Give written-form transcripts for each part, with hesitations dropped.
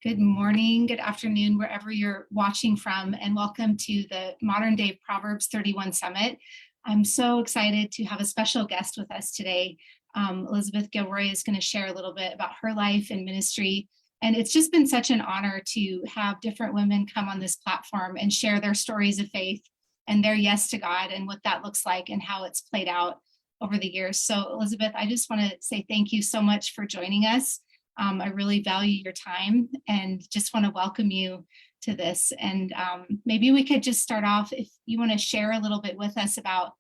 Good morning, good afternoon, wherever you're watching from, and welcome to the Modern Day Proverbs 31 Summit. I'm so excited to have a special guest with us today. Elizabeth Gilroy is going to share a little bit about her life and ministry. And it's just been such an honor to have different women come on this platform and share their stories of faith and their yes to God and what that looks like and how it's played out over the years. So Elizabeth, I just want to say thank you so much for joining us. I really value your time and just want to welcome you to this. And maybe we could just start off if you want to share a little bit with us about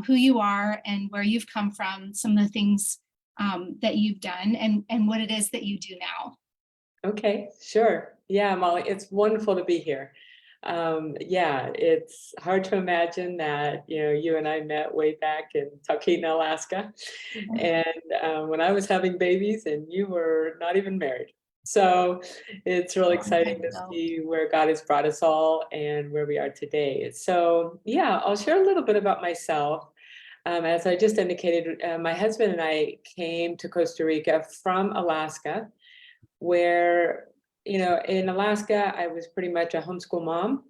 who you are and where you've come from, some of the things that you've done and what it is that you do now. Okay, sure. Yeah, Molly, it's wonderful to be here. It's hard to imagine that, you and I met way back in Talkeetna, Alaska, and when I was having babies and you were not even married. So it's really exciting to see where God has brought us all and where we are today. So yeah, I'll share a little bit about myself. As I just indicated, my husband and I came to Costa Rica from Alaska, where in Alaska, I was pretty much a homeschool mom.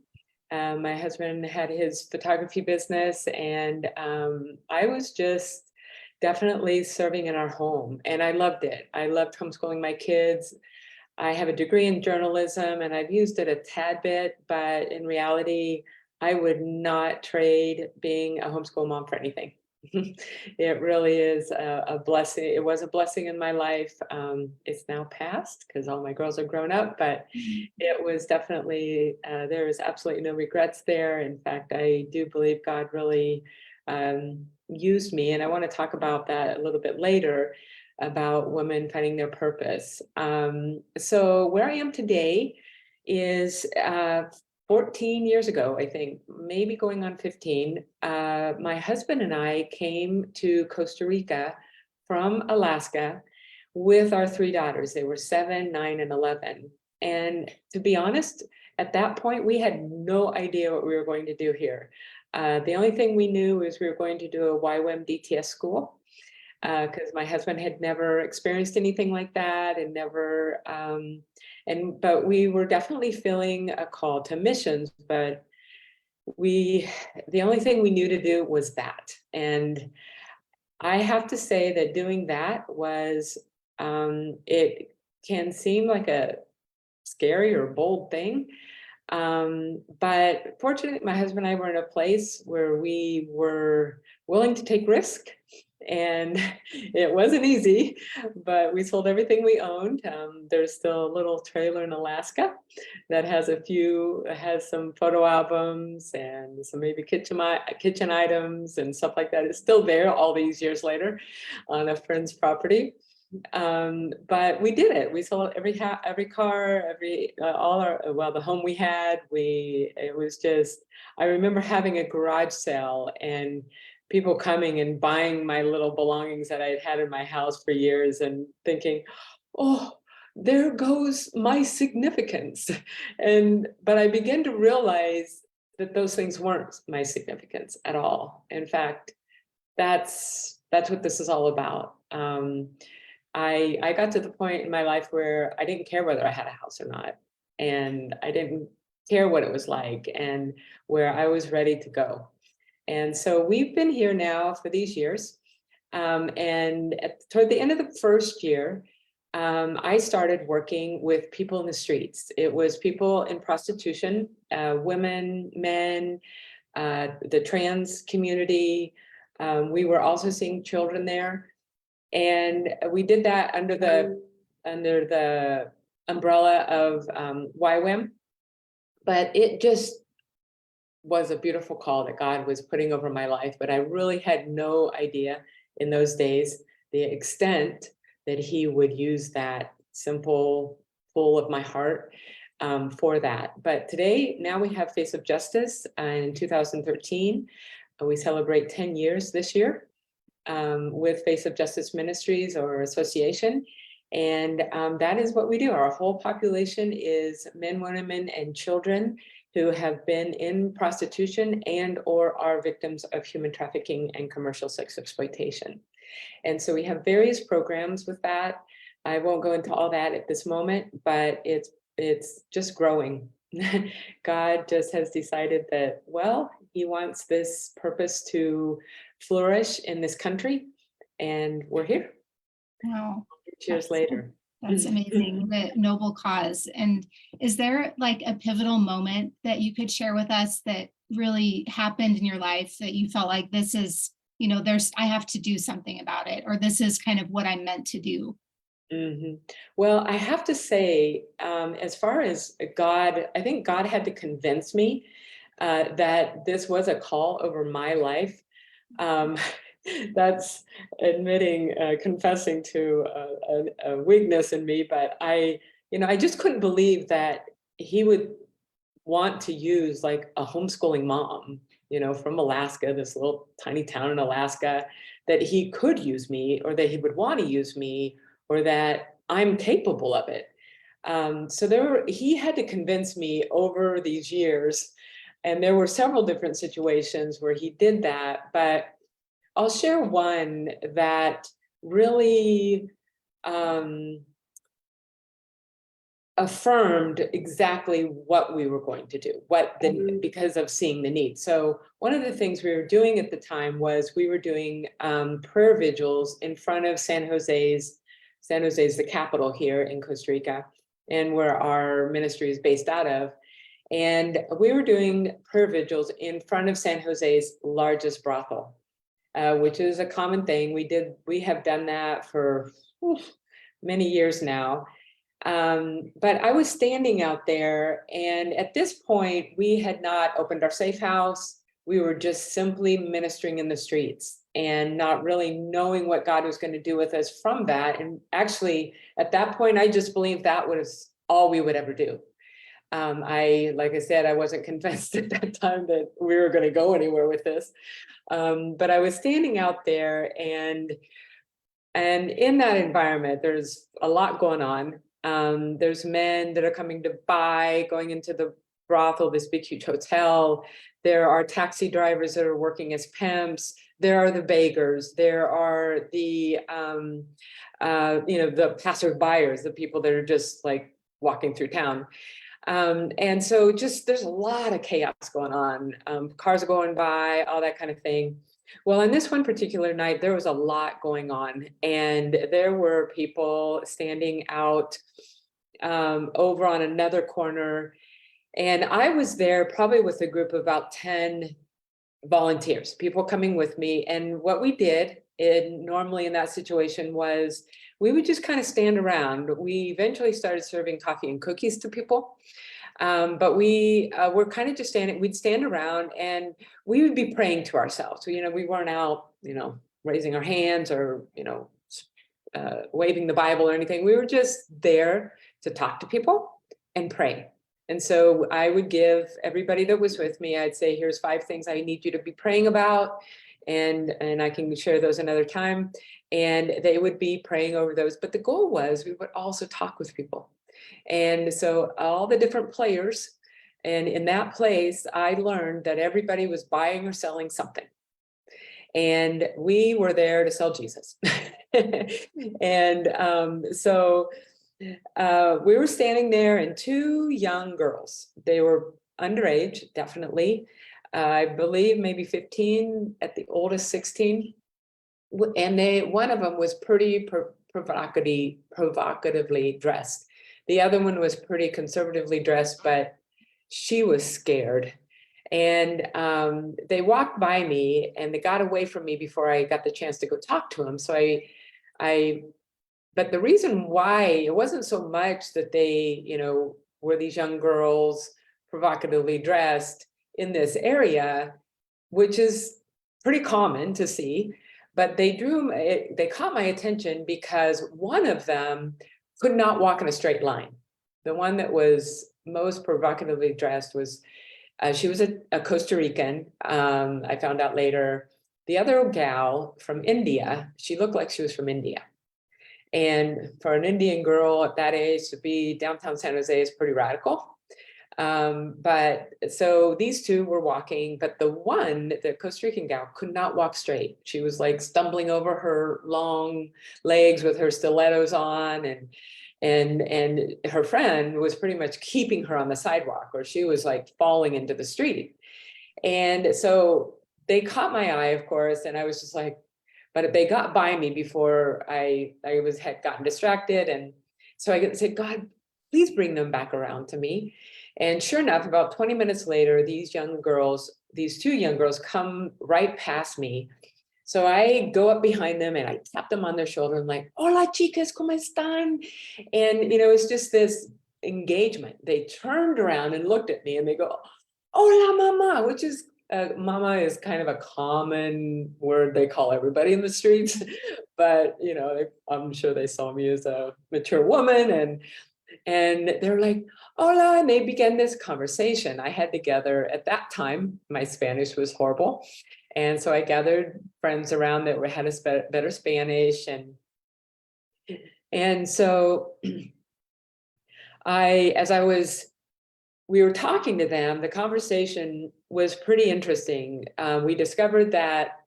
My husband had his photography business, and I was just definitely serving in our home, and I loved it. I loved homeschooling my kids. I have a degree in journalism, and I've used it a tad bit, but in reality, I would not trade being a homeschool mom for anything. It really is a blessing. It was a blessing in my life. It's now past because all my girls are grown up, but it was definitely, there is absolutely no regrets there. In fact, I do believe God really used me, and I want to talk about that a little bit later, about women finding their purpose. So where I am today is 14 years ago, I think, maybe going on 15, my husband and I came to Costa Rica from Alaska with our three daughters. They were 7, 9, and 11. And to be honest, at that point, we had no idea what we were going to do here. The only thing we knew is we were going to do a YWAM DTS school, because my husband had never experienced anything like that and never, but we were definitely feeling a call to missions, but the only thing we knew to do was that. And I have to say that doing that was, it can seem like a scary or bold thing. But fortunately, my husband and I were in a place where we were willing to take risk, and it wasn't easy, but we sold everything we owned. There's still a little trailer in Alaska that has some photo albums and some maybe kitchen items and stuff like that. It's still there all these years later on a friend's property. But we did it. We sold every car, the home we had. It was just, I remember having a garage sale and people coming and buying my little belongings that I had in my house for years and thinking, oh, there goes my significance. But I began to realize that those things weren't my significance at all. In fact, that's what this is all about. I got to the point in my life where I didn't care whether I had a house or not, and I didn't care what it was like, and where I was ready to go. And so we've been here now for these years. And toward the end of the first year, I started working with people in the streets. It was people in prostitution, women, men, the trans community. We were also seeing children there. And we did that under the umbrella of YWAM. But it just was a beautiful call that God was putting over my life, but I really had no idea in those days the extent that he would use that simple pull of my heart for that. But today, now we have Face of Justice in 2013. We celebrate 10 years this year with Face of Justice Ministries or Association. And that is what we do. Our whole population is men, women, and children who have been in prostitution and or are victims of human trafficking and commercial sex exploitation. And so we have various programs with that. I won't go into all that at this moment, but it's it's just growing. God just has decided that, well, he wants this purpose to flourish in this country, and we're here Wow. years later. That's amazing, the noble cause. And is there like a pivotal moment that you could share with us that really happened in your life that you felt like this is, I have to do something about it, or this is kind of what I'm meant to do? Mhm. Well, I have to say, as far as God, I think God had to convince me that this was a call over my life. Um, that's admitting, confessing to a weakness in me, but I just couldn't believe that he would want to use like a homeschooling mom, from Alaska, this little tiny town in Alaska, that he could use me, or that he would want to use me, or that I'm capable of it. So he had to convince me over these years, and there were several different situations where he did that, but I'll share one that really um, affirmed exactly what we were going to do, because of seeing the need. So one of the things we were doing at the time was we were doing prayer vigils in front of San Jose's the capital here in Costa Rica, and where our ministry is based out of. And we were doing prayer vigils in front of San Jose's largest brothel, which is a common thing. We have done that for many years now. But I was standing out there, and at this point, we had not opened our safe house. We were just simply ministering in the streets and not really knowing what God was going to do with us from that. And actually, at that point, I just believed that was all we would ever do. Like I said, I wasn't convinced at that time that we were going to go anywhere with this. But I was standing out there, and in that environment, there's a lot going on. There's men that are coming to buy, going into the brothel, this big huge hotel. There are taxi drivers that are working as pimps. There are the beggars. There are the the passerbyers, the people that are just like walking through town. And so just there's a lot of chaos going on. Cars are going by, all that kind of thing. Well, on this one particular night, there was a lot going on, and there were people standing out over on another corner. And I was there probably with a group of about 10 volunteers, people coming with me. And what we did normally in that situation was we would just kind of stand around. We eventually started serving coffee and cookies to people. But we were kind of just standing, we'd stand around and we would be praying to ourselves. So, we weren't out, raising our hands or, waving the Bible or anything. We were just there to talk to people and pray. And so I would give everybody that was with me, I'd say, here's 5 things I need you to be praying about. And I can share those another time. And they would be praying over those. But the goal was we would also talk with people. And so all the different players, and in that place, I learned that everybody was buying or selling something. And we were there to sell Jesus. And so we were standing there, and 2 young girls, they were underage, definitely. I believe maybe 15, at the oldest 16. And one of them was pretty provocatively dressed. The other one was pretty conservatively dressed, but she was scared. And they walked by me, and they got away from me before I got the chance to go talk to them. So but the reason why it wasn't so much that they, were these young girls provocatively dressed in this area, which is pretty common to see, but they caught my attention because one of them could not walk in a straight line. The one that was most provocatively dressed was, she was a Costa Rican. I found out later. The other gal from India, she looked like she was from India. And for an Indian girl at that age to be downtown San Jose is pretty radical. But so these 2 were walking, but the Costa Rican gal, could not walk straight. She was like stumbling over her long legs with her stilettos on. and her friend was pretty much keeping her on the sidewalk, or she was like falling into the street. And so they caught my eye, of course, and I was just like, but they got by me before had gotten distracted. And so I said, God, please bring them back around to me. And sure enough, about 20 minutes later, these two young girls come right past me. So I go up behind them and I tap them on their shoulder and like, hola chicas, ¿cómo están? And, it's just this engagement. They turned around and looked at me and they go, hola mama, which is, mama is kind of a common word they call everybody in the streets, but, I'm sure they saw me as a mature woman, and they're like, hola, and they began this conversation. I had to gather, at that time, my Spanish was horrible. And so I gathered friends around that had a better Spanish. And so we were talking to them, the conversation was pretty interesting. We discovered that,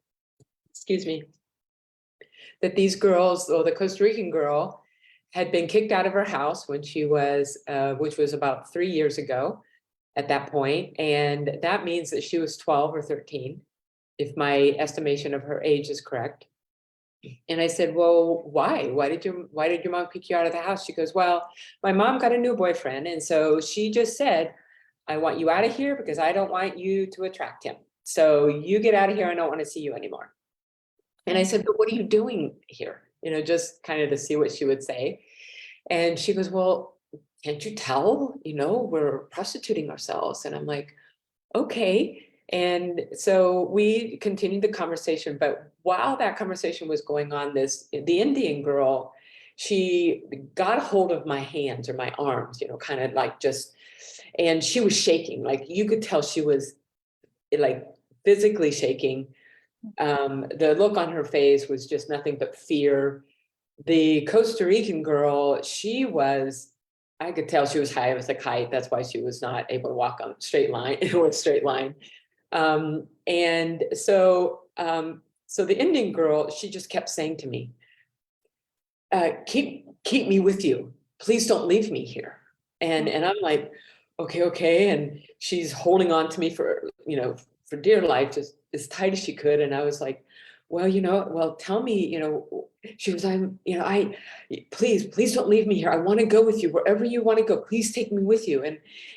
that these girls, or the Costa Rican girl, had been kicked out of her house when she was, which was about 3 years ago at that point. And that means that she was 12 or 13, if my estimation of her age is correct. And I said, well, why? Why did your mom kick you out of the house? She goes, well, my mom got a new boyfriend. And so she just said, I want you out of here because I don't want you to attract him. So you get out of here. I don't want to see you anymore. And I said, but what are you doing here? Just kind of to see what she would say. And she goes, well, can't you tell, we're prostituting ourselves. And I'm like, okay. And so we continued the conversation, but while that conversation was going on, the Indian girl, she got a hold of my hands or my arms, kind of like and she was shaking. Like you could tell she was like physically shaking. The look on her face was just nothing but fear. The Costa Rican girl, I could tell she was high as a kite. That's why she was not able to walk on a straight line or a straight line. And so the Indian girl, she just kept saying to me, keep me with you. Please don't leave me here. And I'm like, okay. And she's holding on to me for dear life, just as tight as she could. And I was like, well, tell me, she was, please don't leave me here. I want to go with you wherever you want to go. Please take me with you.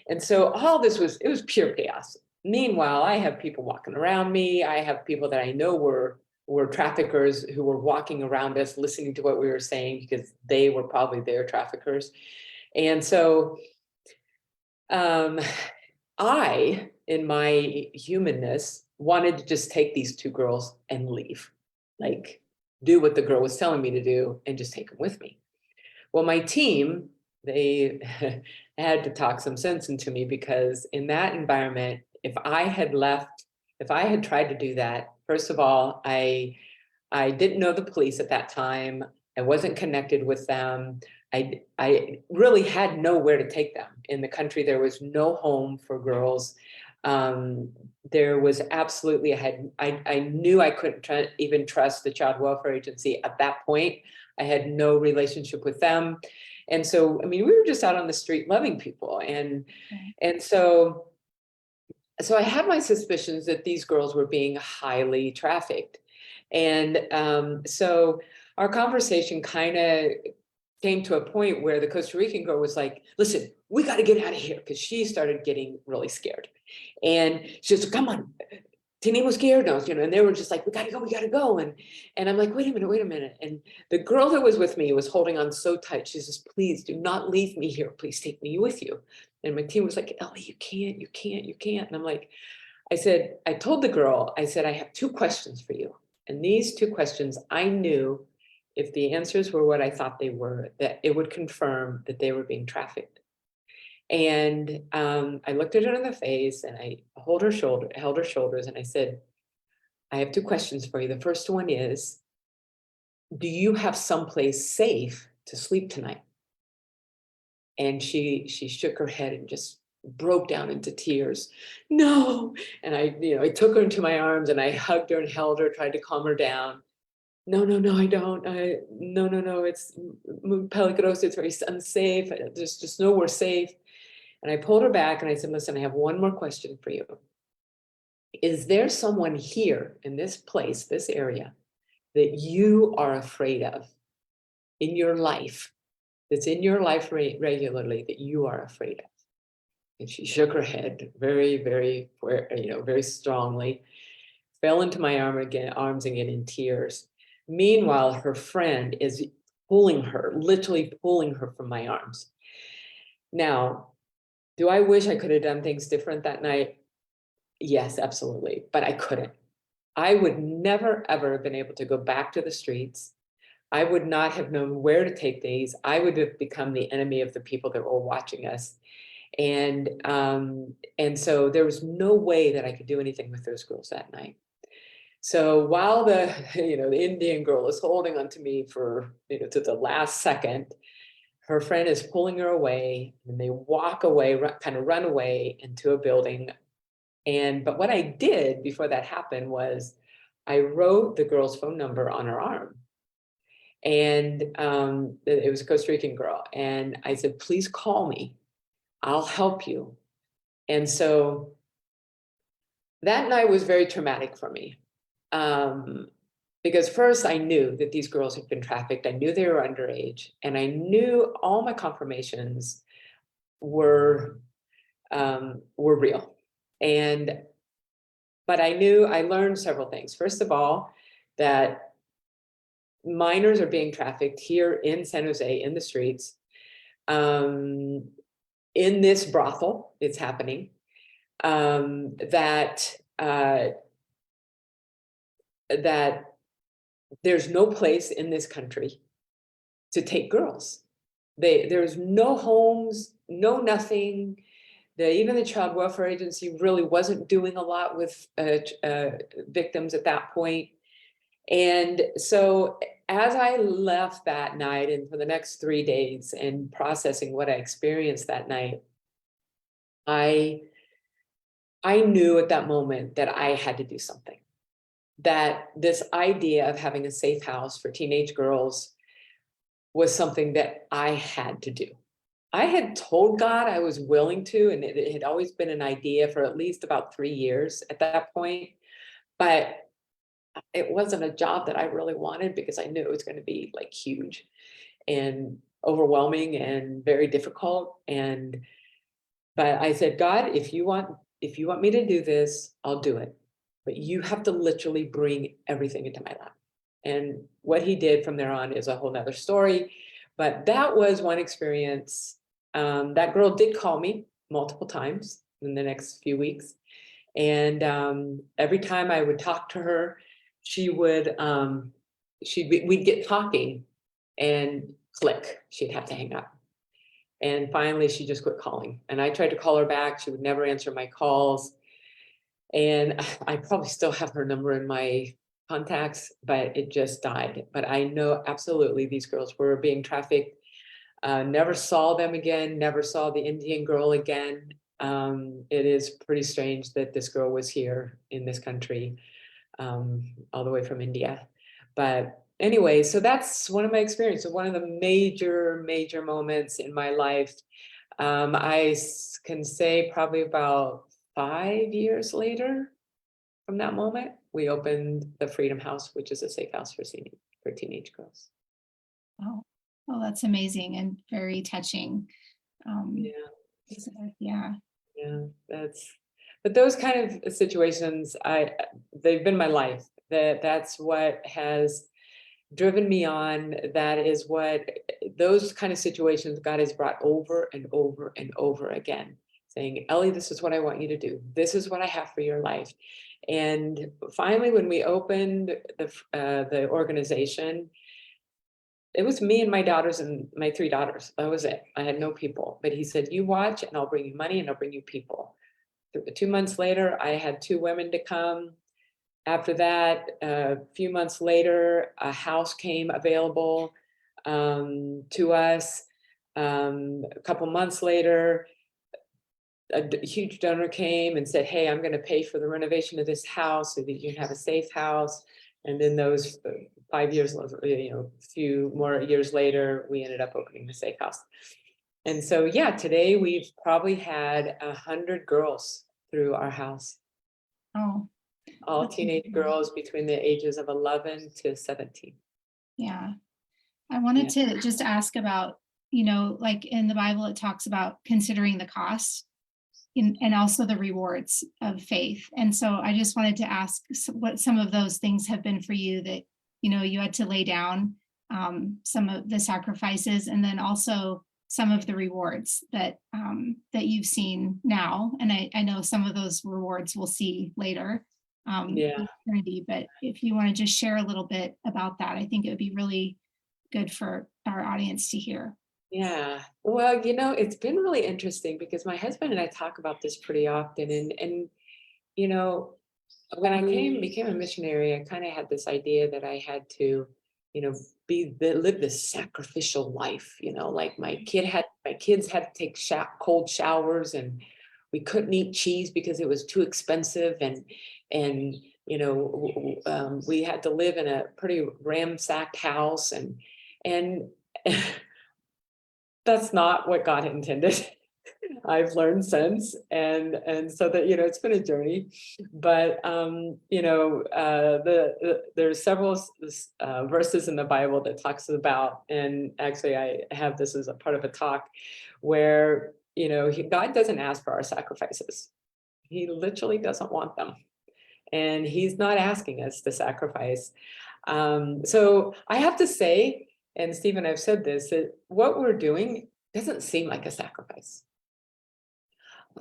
And so all this was pure chaos. Meanwhile, I have people walking around me. I have people that I know were traffickers who were walking around us, listening to what we were saying because they were probably their traffickers. And so I, in my humanness, wanted to just take these two girls and leave, like do what the girl was telling me to do and just take them with me. Well, my team, they had to talk some sense into me, because in that environment, if I had tried to do that, first of all, I didn't know the police at that time. I wasn't connected with them. I really had nowhere to take them. In the country, there was no home for girls. There was absolutely, I knew I couldn't even trust the child welfare agency at that point. I had no relationship with them. And so, we were just out on the street loving people. And so I had my suspicions that these girls were being highly trafficked. And so our conversation kind of came to a point where the Costa Rican girl was like, listen, we got to get out of here, because she started getting really scared. And she was like, come on, tenemos que irnos, and they were just like, we got to go. And I'm like, wait a minute. And the girl that was with me was holding on so tight. She says, please do not leave me here. Please take me with you. And my team was like, Ellie, you can't. And I'm like, I told the girl, I said, I have 2 questions for you. And these 2 questions, I knew if the answers were what I thought they were, that it would confirm that they were being trafficked. And I looked at her in the face and I held her shoulders, and I said, I have 2 questions for you. The first one is, do you have someplace safe to sleep tonight? And she shook her head and just broke down into tears. No. And I took her into my arms and I hugged her and held her, tried to calm her down. no, I don't. No, it's peligroso. It's very unsafe. There's just nowhere safe. And I pulled her back and I said, listen, I have one more question for you. Is there someone here in this place, this area, that you are afraid of in your life, that's in your life regularly, that you are afraid of? And she shook her head very, very strongly, fell into my arms again in tears. Meanwhile, her friend is pulling her, literally pulling her from my arms. Now, do I wish I could have done things different that night? Yes, absolutely, but I couldn't. I would never, ever have been able to go back to the streets. I would not have known where to take these. I would have become the enemy of the people that were watching us. And so there was no way that I could do anything with those girls that night. So while the the Indian girl is holding onto me for to the last second, her friend is pulling her away, and they walk away, kind of run away into a building. But what I did before that happened was I wrote the girl's phone number on her arm. And it was a Costa Rican girl. And I said, please call me. I'll help you. And so that night was very traumatic for me. Because first I knew that these girls had been trafficked. I knew they were underage. And I knew all my confirmations were real. But I learned several things. First of all, that minors are being trafficked here in San Jose in the streets. In this brothel, it's happening. That there's no place in this country to take girls. There's no homes, no nothing. Even the Child Welfare Agency really wasn't doing a lot with victims at that point. And so as I left that night and for the next 3 days and processing what I experienced that night, I knew at that moment that I had to do something. That this idea of having a safe house for teenage girls was something that I had to do. I had told God I was willing to, and it had always been an idea for at least about 3 years at that point. But it wasn't a job that I really wanted because I knew it was going to be like huge and overwhelming and very difficult. But I said, God, if you want me to do this, I'll do it. But you have to literally bring everything into my lap. And what he did from there on is a whole nother story. But that was one experience. That girl did call me multiple times in the next few weeks. And every time I would talk to her, we'd get talking and click, she'd have to hang up. And finally, she just quit calling. And I tried to call her back. She would never answer my calls. And I probably still have her number in my contacts, but it just died. But I know absolutely these girls were being trafficked. Never saw them again, never saw the Indian girl again. It is pretty strange that this girl was here in this country, all the way from India. But anyway, so that's one of my experiences, one of the major moments in my life. I can say probably about 5 years later from that moment, we opened the Freedom House, which is a safe house for teenage girls. Oh, well, that's amazing and very touching. Yeah. Yeah. But those kind of situations, they've been my life. That's what has driven me on. That is what those kind of situations God has brought over and over and over again, saying, Ellie, this is what I want you to do. This is what I have for your life. And finally, when we opened the organization, it was me and my daughters and my 3 daughters. That was it. I had no people. But he said, you watch and I'll bring you money and I'll bring you people. 2 months later, I had 2 women to come. After that, a few months later, a house came available to us. A couple months later, a huge donor came and said, hey, I'm going to pay for the renovation of this house so that you can have a safe house. And then those 5 years, a few more years later, we ended up opening the steakhouse. And so, yeah, today we've probably had 100 girls through our house, Oh, all that's teenage incredible. girls between the ages of 11 to 17. Yeah. I wanted Yeah, to just ask about, like in the Bible, it talks about considering the cost and also the rewards of faith. And so I just wanted to ask what some of those things have been for you that, you had to lay down some of the sacrifices, and then also some of the rewards that you've seen now. And I know some of those rewards we'll see later yeah, in eternity, but if you want to just share a little bit about that, I think it would be really good for our audience to hear. yeah. Well, it's been really interesting because my husband and I talk about this pretty often, and you know, when I became a missionary, I kind of had this idea that I had to, you know, live this sacrificial life. Like my kids had to take cold showers, and we couldn't eat cheese because it was too expensive, and we had to live in a pretty ramsacked house, and that's not what God intended. I've learned since, and so that it's been a journey, but there's several verses in the Bible that talks about, and actually I have this as a part of a talk where God doesn't ask for our sacrifices. He literally doesn't want them, and He's not asking us to sacrifice. So I have to say, and Stephen, I've said this, that what we're doing doesn't seem like a sacrifice.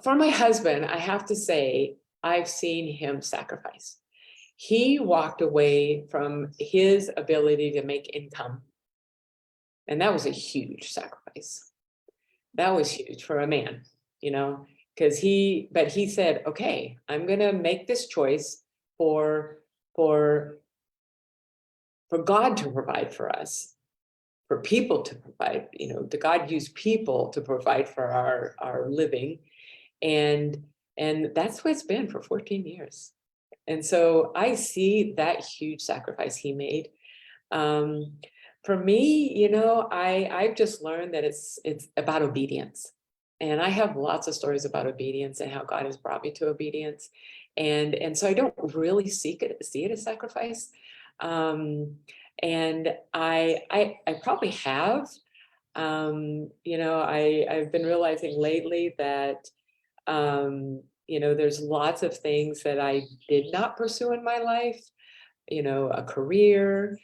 For my husband, I have to say, I've seen him sacrifice. He walked away from his ability to make income, and that was a huge sacrifice. That was huge for a man, because but he said, okay, I'm going to make this choice for for for God to provide for us, for people to provide, the God used people to provide for our living. And that's what it's been for 14 years. And so I see that huge sacrifice he made. Um, for me, I've just learned that it's about obedience. And I have lots of stories about obedience and how God has brought me to obedience. And so I don't really see it as sacrifice. And I probably have. I've been realizing lately that there's lots of things that I did not pursue in my life, a career,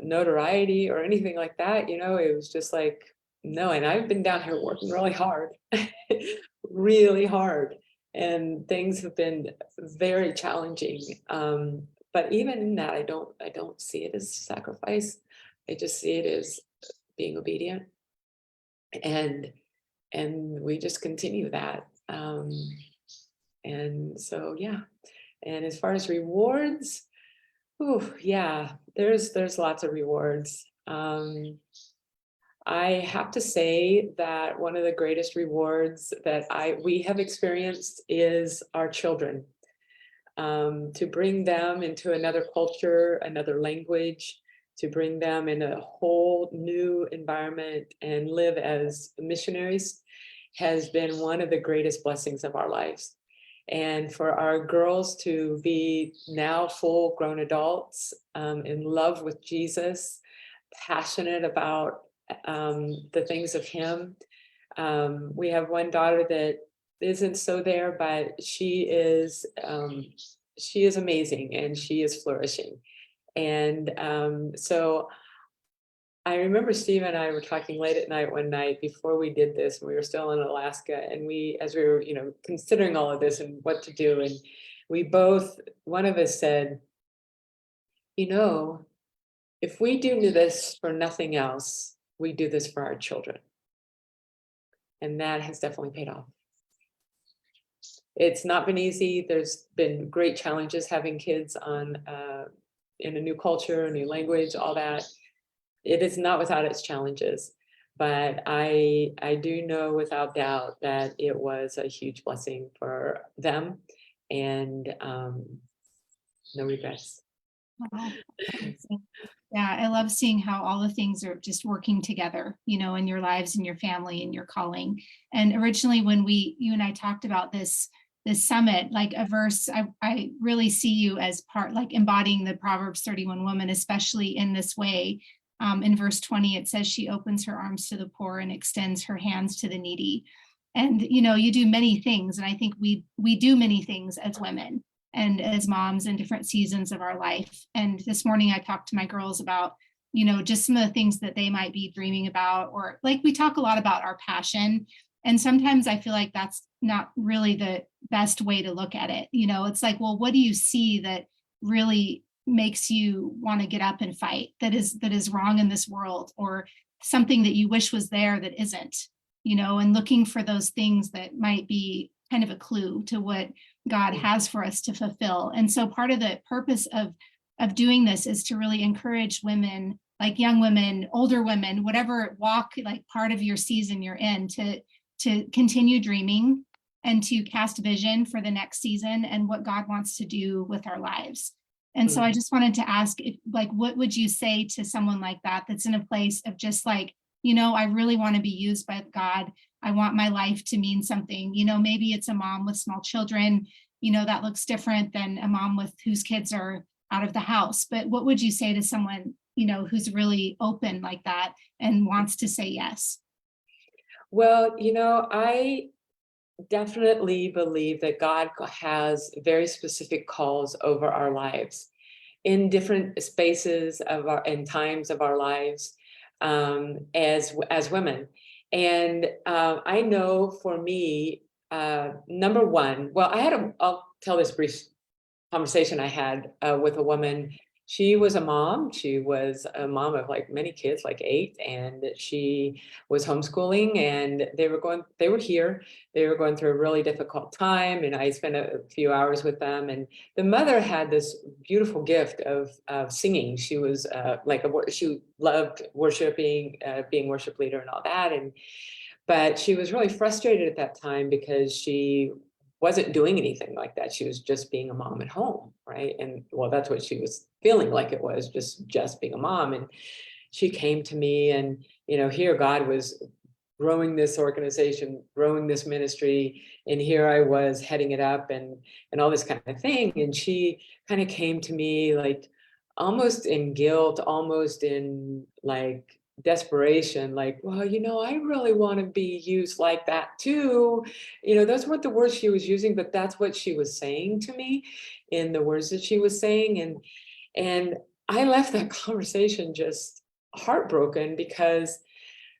notoriety, or anything like that. It was just like, no. And I've been down here working really hard, really hard. And things have been very challenging. But even in that, I don't see it as sacrifice. I just see it as being obedient. And we just continue that. And so, yeah. And as far as rewards, yeah, there's lots of rewards. I have to say that one of the greatest rewards that we have experienced is our children. To bring them into another culture, another language, to bring them in a whole new environment and live as missionaries has been one of the greatest blessings of our lives. And for our girls to be now full grown adults, in love with Jesus, passionate about the things of Him. We have one daughter that isn't so there, but she is amazing, and she is flourishing. And so I remember Steve and I were talking late at night one night before we did this. We were still in Alaska, and as we were, considering all of this and what to do, and one of us said, if we do this for nothing else, we do this for our children. And that has definitely paid off. It's not been easy. There's been great challenges having kids in a new culture, a new language, all that. It is not without its challenges, but I do know without doubt that it was a huge blessing for them, and no regrets. Wow. Amazing. Yeah, I love seeing how all the things are just working together, in your lives and your family and your calling. And originally when you and I talked about this summit, like a verse, I really see you as part, like embodying the Proverbs 31 woman, especially in this way. In verse 20, it says she opens her arms to the poor and extends her hands to the needy. And you do many things. And I think we do many things as women and as moms in different seasons of our life. And this morning I talked to my girls about, just some of the things that they might be dreaming about, or like we talk a lot about our passion. And sometimes I feel like that's not really the best way to look at it. It's like, well, what do you see that really makes you want to get up and fight, that is wrong in this world, or something that you wish was there that isn't, and looking for those things that might be kind of a clue to what God has for us to fulfill. And so part of the purpose of doing this is to really encourage women, like young women, older women, whatever walk, like part of your season you're in, to continue dreaming and to cast vision for the next season and what God wants to do with our lives. And so I just wanted to ask, if, like, what would you say to someone like that that's in a place of just like, I really want to be used by God. I want my life to mean something. Maybe it's a mom with small children, that looks different than a mom with whose kids are out of the house. But what would you say to someone, who's really open like that and wants to say yes? Well, I definitely believe that God has very specific calls over our lives in different spaces of our and times of our lives, as women. And I know for me, number one, well, I'll tell this brief conversation I had with a woman. She was a mom. She was a mom of like many kids, like 8, and she was homeschooling. And they were here. They were going through a really difficult time, and I spent a few hours with them. And the mother had this beautiful gift of singing. She was she loved worshiping, being worship leader, and all that. But she was really frustrated at that time because she wasn't doing anything like that. She was just being a mom at home, right? And well, that's what she was feeling like it was, just being a mom. And she came to me, and here God was growing this organization, growing this ministry, and here I was heading it up, and all this kind of thing. And she kind of came to me like almost in guilt, almost in like desperation, like, well, I really want to be used like that too. Those weren't the words she was using, but that's what she was saying to me in the words that she was saying. And I left that conversation just heartbroken because,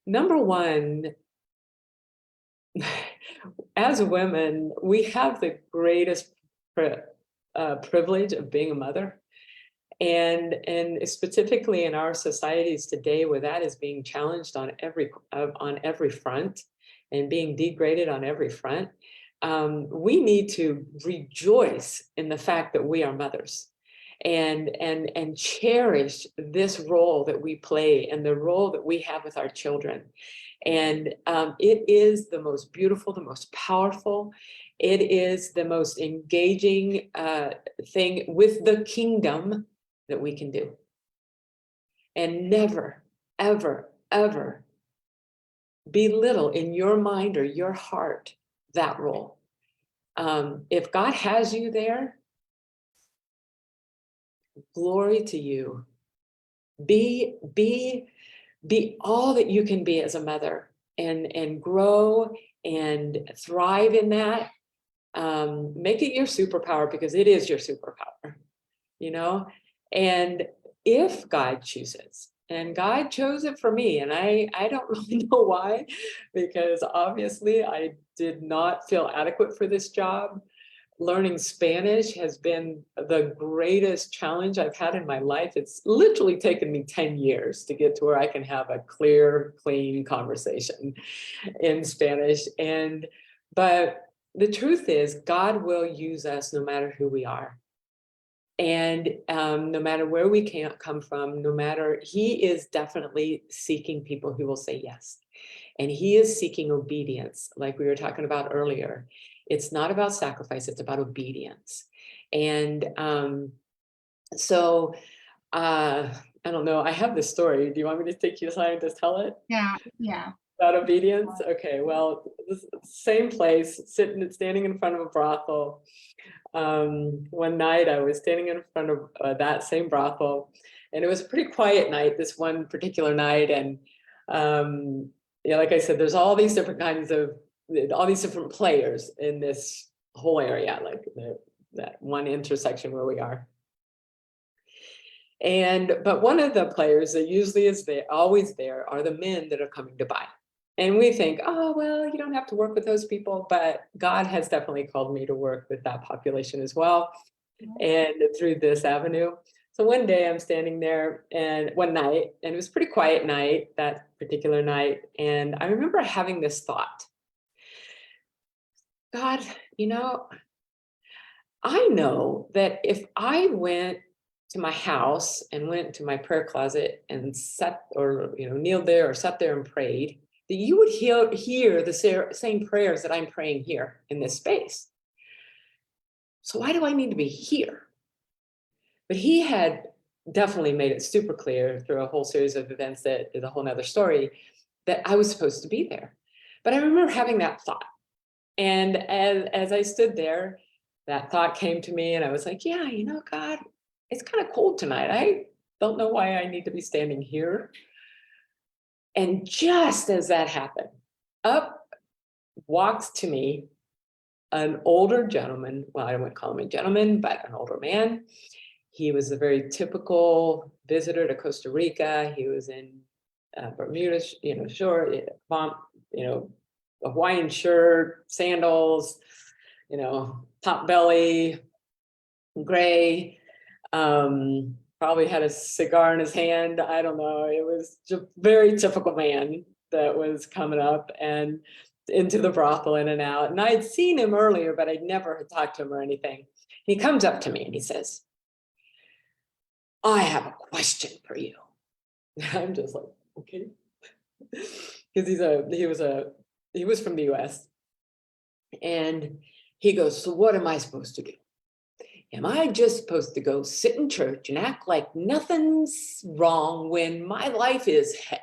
number one, as women, we have the greatest privilege of being a mother. And specifically in our societies today, where that is being challenged on every front and being degraded on every front, we need to rejoice in the fact that we are mothers, and cherish this role that we play and the role that we have with our children. And it is the most beautiful, the most powerful. It is the most engaging thing with the kingdom that we can do. And never, ever, ever belittle in your mind or your heart that role. If God has you there, glory to you. Be all that you can be as a mother, and grow and thrive in that. Make it your superpower, because it is your superpower, you know. And if God chooses, and God chose it for me, and I don't really know why, because obviously I did not feel adequate for this job. Learning Spanish has been the greatest challenge I've had in my life. It's literally taken me 10 years to get to where I can have a clear, clean conversation in Spanish. But the truth is, God will use us no matter who we are. And no matter where we can't come from, He is definitely seeking people who will say yes. And He is seeking obedience, like we were talking about earlier. It's not about sacrifice, it's about obedience. And So I don't know. I have this story. Do you want me to take you aside and just tell it Yeah, yeah. about obedience? Okay, well, this same place, standing in front of a brothel. One night I was standing in front of that same brothel, and it was a pretty quiet night, this one particular night. And yeah, like I said, there's all these different kinds of, all these different players in this whole area, like that one intersection where we are. But one of the players that usually is there, always there, are the men that are coming to buy. And we think, oh, well, you don't have to work with those people, but God has definitely called me to work with that population as well, and through this avenue. So one day I'm standing there, and one night, and it was a pretty quiet night, that particular night. And I remember having this thought, God, you know, I know that if I went to my house and went to my prayer closet and sat, or kneeled there or sat there and prayed, that you would hear the same prayers that I'm praying here in this space. So why do I need to be here? But he had definitely made it super clear through a whole series of events that is a whole nother story, that I was supposed to be there. But I remember having that thought. And as I stood there, that thought came to me, and I was like, yeah, God, it's kind of cold tonight. I don't know why I need to be standing here. And just as that happened, up walks to me an older gentleman. Well, I wouldn't call him a gentleman, but an older man. He was a very typical visitor to Costa Rica. He was in Bermuda, short, a Hawaiian shirt, sandals, top belly, gray. Probably had a cigar in his hand. I don't know. It was just very typical man that was coming up and into the brothel, in and out. And I had seen him earlier, but I'd never had talked to him or anything. He comes up to me and he says, I have a question for you. I'm just like, okay. Because he was from the US. And he goes, so what am I supposed to do? Am I just supposed to go sit in church and act like nothing's wrong when my life is hell?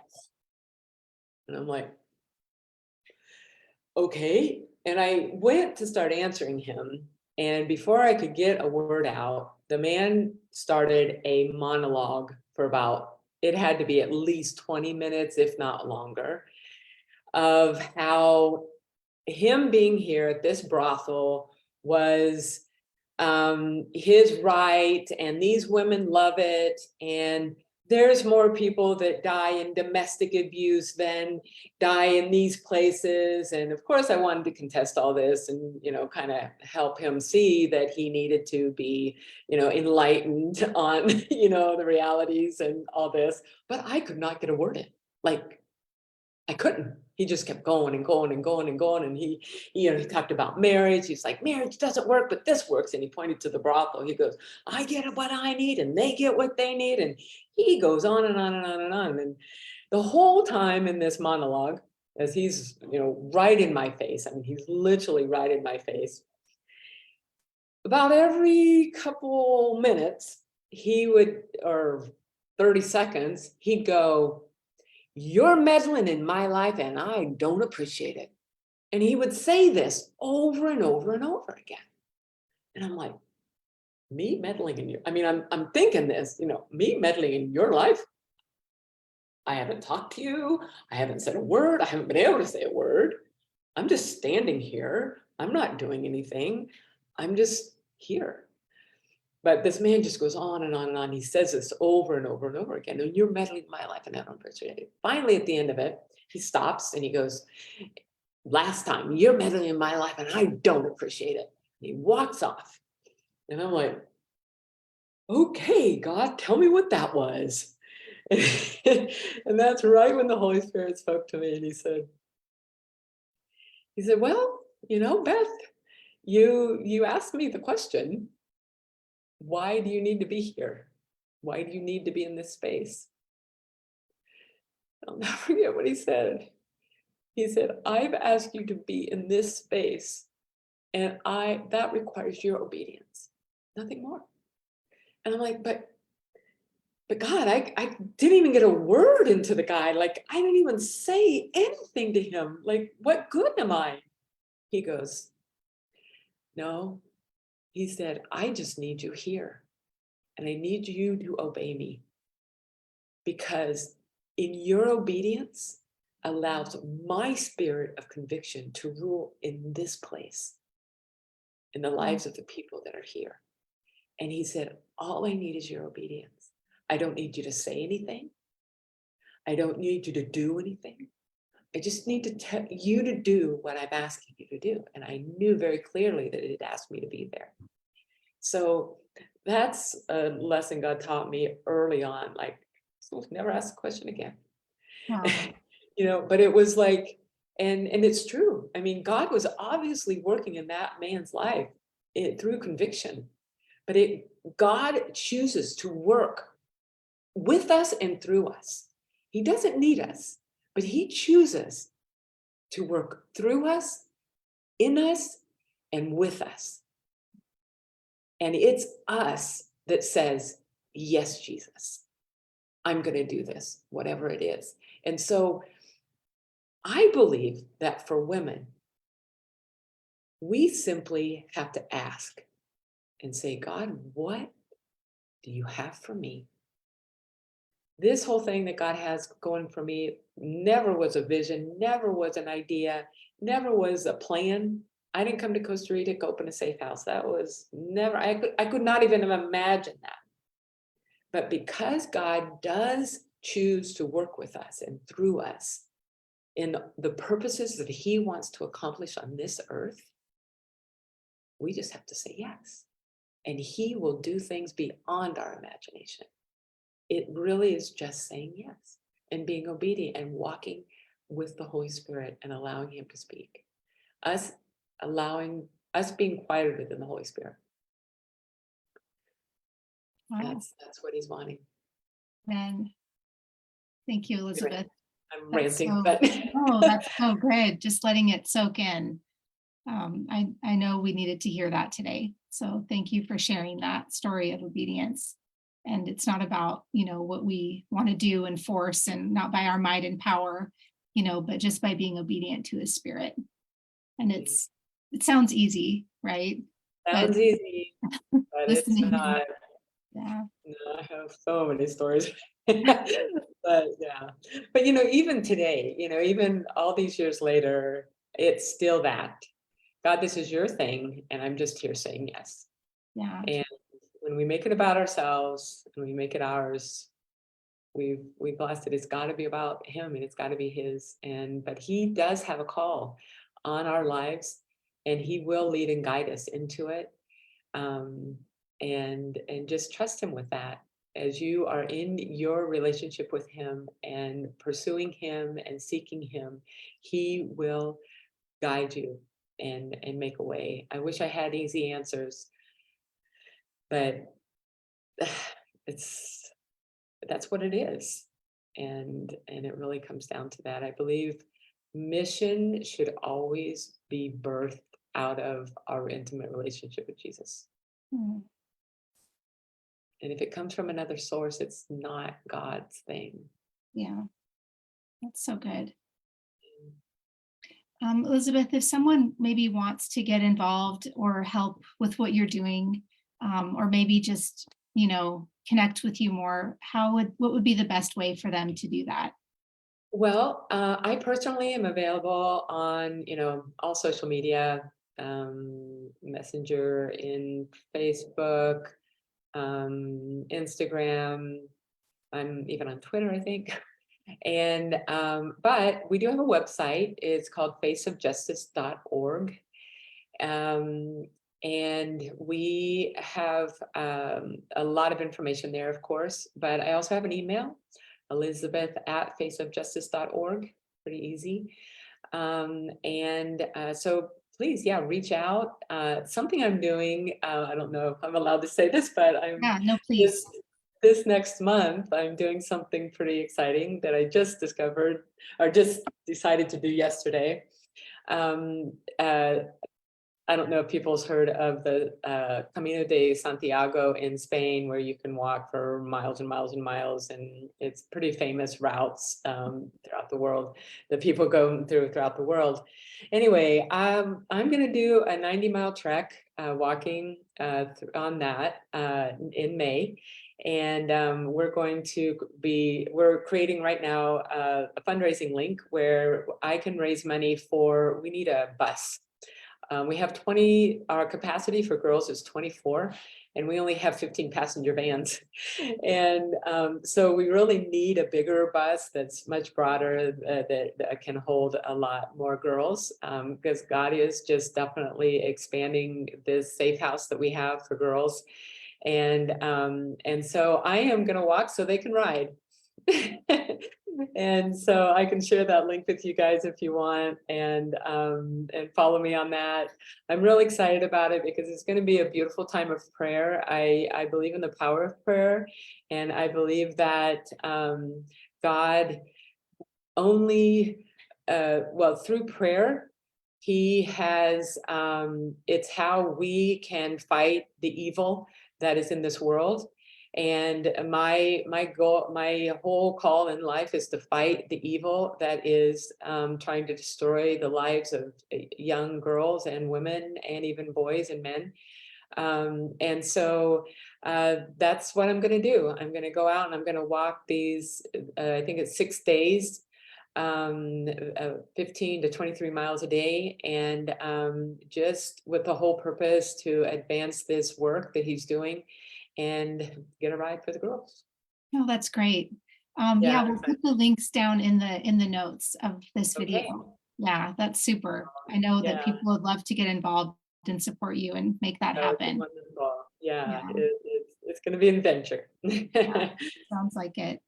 And I'm like, okay. And I went to start answering him. And before I could get a word out, the man started a monologue for it had to be at least 20 minutes, if not longer, of how him being here at this brothel was his right, and these women love it, and there's more people that die in domestic abuse than die in these places. And of course I wanted to contest all this and kind of help him see that he needed to be enlightened on the realities and all this, but I could not get a word in. Like, I couldn't. He just kept going and going and going and going. And he talked about marriage. He's like, marriage doesn't work, but this works. And he pointed to the brothel. He goes, I get what I need and they get what they need. And he goes on and on and on and on. And the whole time in this monologue, as he's, right in my face, I mean, he's literally right in my face. About every couple minutes, or 30 seconds, he'd go, you're meddling in my life and I don't appreciate it. And he would say this over and over and over again. And I'm like, me meddling in you? I mean, I'm thinking this, me meddling in your life? I haven't talked to you. I haven't said a word. I haven't been able to say a word. I'm just standing here. I'm not doing anything. I'm just here. But this man just goes on and on and on. He says this over and over and over again. And you're meddling in my life and I don't appreciate it. Finally, at the end of it, he stops and he goes, last time, you're meddling in my life and I don't appreciate it. And he walks off. And I'm like, okay, God, tell me what that was. And that's right when the Holy Spirit spoke to me. And he said, well, Beth, you asked me the question, why do you need to be here? Why do you need to be in this space? I'll never forget what he said. He said, I've asked you to be in this space, and that requires your obedience, nothing more. And I'm like, but God, I didn't even get a word into the guy. Like, I didn't even say anything to him. Like, what good am I? He goes, no. He said, I just need you here. And I need you to obey me, because in your obedience allows my spirit of conviction to rule in this place, in the lives of the people that are here. And he said, all I need is your obedience. I don't need you to say anything. I don't need you to do anything. I just need to tell you to do what I'm asking you to do. And I knew very clearly that it asked me to be there. So that's a lesson God taught me early on, like, so never ask a question again. Wow. But it was like, and it's true. I mean, God was obviously working in that man's life through conviction, but God chooses to work with us and through us. He doesn't need us, but he chooses to work through us, in us, and with us. And it's us that says, yes, Jesus, I'm going to do this, whatever it is. And so I believe that for women, we simply have to ask and say, God, what do you have for me? This whole thing that God has going for me never was a vision, never was an idea, never was a plan. I didn't come to Costa Rica to open a safe house. That was never, I could not even have imagined that. But because God does choose to work with us and through us in the purposes that he wants to accomplish on this earth, we just have to say yes. And he will do things beyond our imagination. It really is just saying yes and being obedient and walking with the Holy Spirit and allowing him to speak. Us being quieter than the Holy Spirit. Wow. That's what he's wanting. And thank you, Elizabeth. I'm That's ranting, so, but oh, that's so good. Just letting it soak in. I know we needed to hear that today. So thank you for sharing that story of obedience. And it's not about, what we want to do and force, and not by our might and power, but just by being obedient to his spirit. And it sounds easy, right? sounds easy, but it's Listening. not. Yeah. No, I have so many stories. But yeah, but even today, even all these years later, it's still that, God, this is your thing, and I'm just here saying yes. Yeah. And when we make it about ourselves and we make it ours, we've lost it. It's got to be about him, and it's got to be his. But he does have a call on our lives, and he will lead and guide us into it. And just trust him with that. As you are in your relationship with him and pursuing him and seeking him, he will guide you and make a way. I wish I had easy answers, but that's what it is. And it really comes down to that. I believe mission should always be birthed out of our intimate relationship with Jesus. Mm. And if it comes from another source, it's not God's thing. Yeah. That's so good. Elizabeth, if someone maybe wants to get involved or help with what you're doing, or maybe just, connect with you more, what would be the best way for them to do that? Well, I personally am available on, all social media, Messenger, in Facebook, Instagram. I'm even on Twitter, I think. And but we do have a website. It's called faceofjustice.org. And we have a lot of information there, of course, but I also have an email, elizabeth@faceofjustice.org. Pretty easy. So please, yeah, reach out. Something I'm doing, I don't know if I'm allowed to say this, but Yeah, no, please. this next month, I'm doing something pretty exciting that I just discovered or just decided to do yesterday. I don't know if people's heard of the Camino de Santiago in Spain, where you can walk for miles and miles and miles, and it's pretty famous routes throughout the world that people go throughout the world. Anyway, I'm going to do a 90-mile trek walking on that in May. And we're creating right now a fundraising link where I can raise money we need a bus. We have 20, our capacity for girls is 24, and we only have 15 passenger vans. And so we really need a bigger bus that's much broader, that can hold a lot more girls, because God is just definitely expanding this safe house that we have for girls. And so I am going to walk so they can ride. And so I can share that link with you guys if you want, and follow me on that. I'm really excited about it because it's going to be a beautiful time of prayer. I believe in the power of prayer, and I believe that God only through prayer, he has it's how we can fight the evil that is in this world. And my goal, my whole call in life is to fight the evil that is trying to destroy the lives of young girls and women, and even boys and men. And so that's what I'm going to do. I'm going to go out and I'm going to walk these, I think it's 6 days, 15 to 23 miles a day, and just with the whole purpose to advance this work that he's doing and get a ride for the girls. Oh, that's great. Yeah, We'll put the links down in the notes of this okay. video. Yeah, that's super. I know that Yeah. people would love to get involved and support you and make that Oh, it's happen. wonderful. Yeah, Yeah. it's going to be an adventure. Yeah, sounds like it.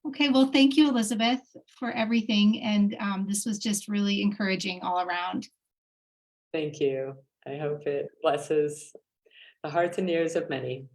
Okay, well, thank you, Elizabeth, for everything. And this was just really encouraging all around. Thank you. I hope it blesses the hearts and ears of many.